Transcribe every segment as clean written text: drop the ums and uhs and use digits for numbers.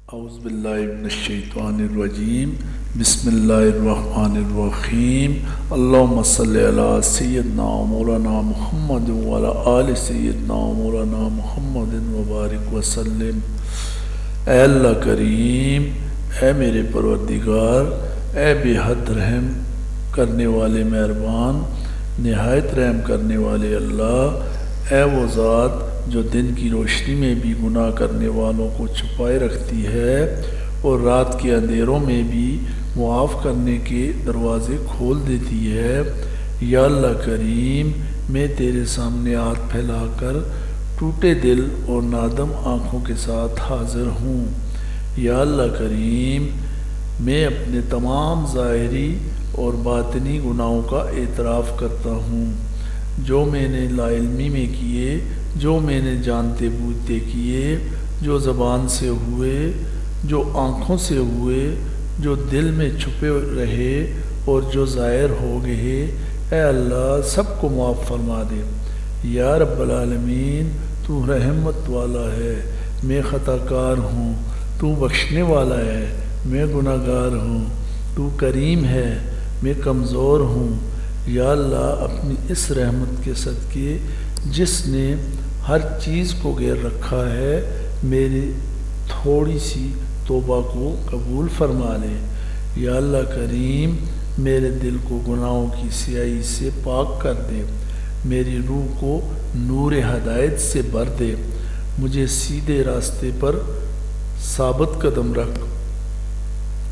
اعوذ باللہ من الشیطان الرجیم بسم اللہ الرحمن الرحیم اللہم صلی علی سیدنا مولانا محمد وعلی آل سیدنا مولانا محمد وبارک وسلم۔ اے اللہ کریم، اے میرے پروردگار، اے بے حد رحم کرنے والے مہربان، نہایت رحم کرنے والے اللہ، اے وہ ذات جو دن کی روشنی میں بھی گناہ کرنے والوں کو چھپائے رکھتی ہے اور رات کے اندھیروں میں بھی معاف کرنے کے دروازے کھول دیتی ہے۔ یا اللہ کریم، میں تیرے سامنے ہاتھ پھیلا کر ٹوٹے دل اور نادم آنکھوں کے ساتھ حاضر ہوں۔ یا اللہ کریم، میں اپنے تمام ظاہری اور باطنی گناہوں کا اعتراف کرتا ہوں، جو میں نے لا علمی میں کیے، جو میں نے جانتے بوجھتے کیے، جو زبان سے ہوئے، جو آنکھوں سے ہوئے، جو دل میں چھپے رہے اور جو ظاہر ہو گئے۔ اے اللہ، سب کو معاف فرما دے۔ یا رب العالمین، تو رحمت والا ہے، میں خطا کار ہوں، تو بخشنے والا ہے، میں گناہ گار ہوں، تو کریم ہے، میں کمزور ہوں۔ یا اللہ، اپنی اس رحمت کے صدقے جس نے ہر چیز کو گیر رکھا ہے، میری تھوڑی سی توبہ کو قبول فرما لے۔ یا اللہ کریم، میرے دل کو گناہوں کی سیاہی سے پاک کر دے، میری روح کو نور ہدایت سے بھر دے، مجھے سیدھے راستے پر ثابت قدم رکھ۔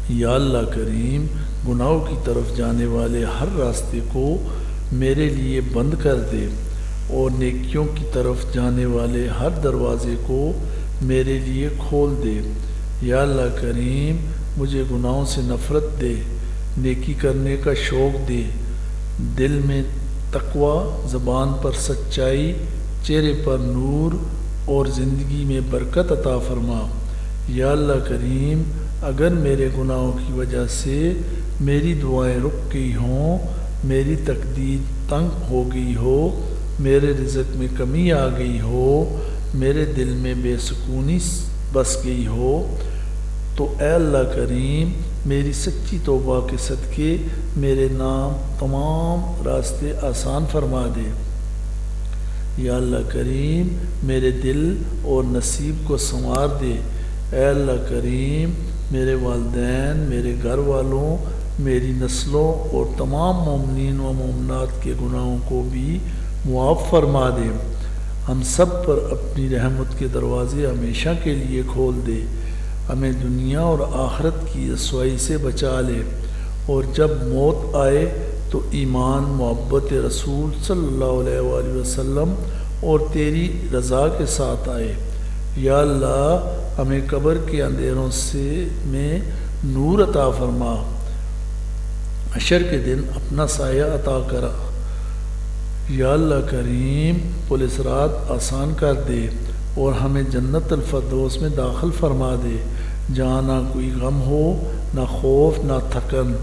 یا اللہ کریم، گناہوں کی طرف جانے والے ہر راستے کو میرے لیے بند کر دے اور نیکیوں کی طرف جانے والے ہر دروازے کو میرے لیے کھول دے۔ یا اللہ کریم، مجھے گناہوں سے نفرت دے، نیکی کرنے کا شوق دے، دل میں تقوی، زبان پر سچائی، چہرے پر نور اور زندگی میں برکت عطا فرما۔ یا اللہ کریم، اگر میرے گناہوں کی وجہ سے میری دعائیں رک گئی ہوں، میری تقدیر تنگ ہو گئی ہو، میرے رزق میں کمی آ گئی ہو، میرے دل میں بے سکونی بس گئی ہو، تو اے اللہ کریم، میری سچی توبہ کے صدقے میرے نام تمام راستے آسان فرما دے۔ یا اللہ کریم، میرے دل اور نصیب کو سنوار دے۔ اے اللہ کریم، میرے والدین، میرے گھر والوں، میری نسلوں اور تمام مومنین و مومنات کے گناہوں کو بھی معاف فرما دے۔ ہم سب پر اپنی رحمت کے دروازے ہمیشہ کے لیے کھول دے، ہمیں دنیا اور آخرت کی رسوائی سے بچا لے، اور جب موت آئے تو ایمان، محبت رسول صلی اللہ علیہ وآلہ وسلم اور تیری رضا کے ساتھ آئے۔ یا اللہ، ہمیں قبر کے اندھیروں میں نور عطا فرما، حشر کے دن اپنا سایہ عطا کرا۔ یا اللہ کریم، پل صراط آسان کر دے اور ہمیں جنت الفردوس میں داخل فرما دے، جہاں نہ کوئی غم ہو، نہ خوف، نہ تھکن،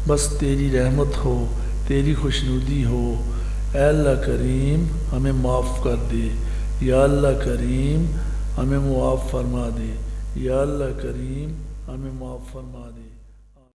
بس تیری رحمت ہو، تیری خوشنودی ہو۔ اے اللہ کریم، ہمیں معاف کر دے۔ یا اللہ کریم، ہمیں معاف فرما دے۔ یا اللہ کریم، ہمیں معاف فرما دے۔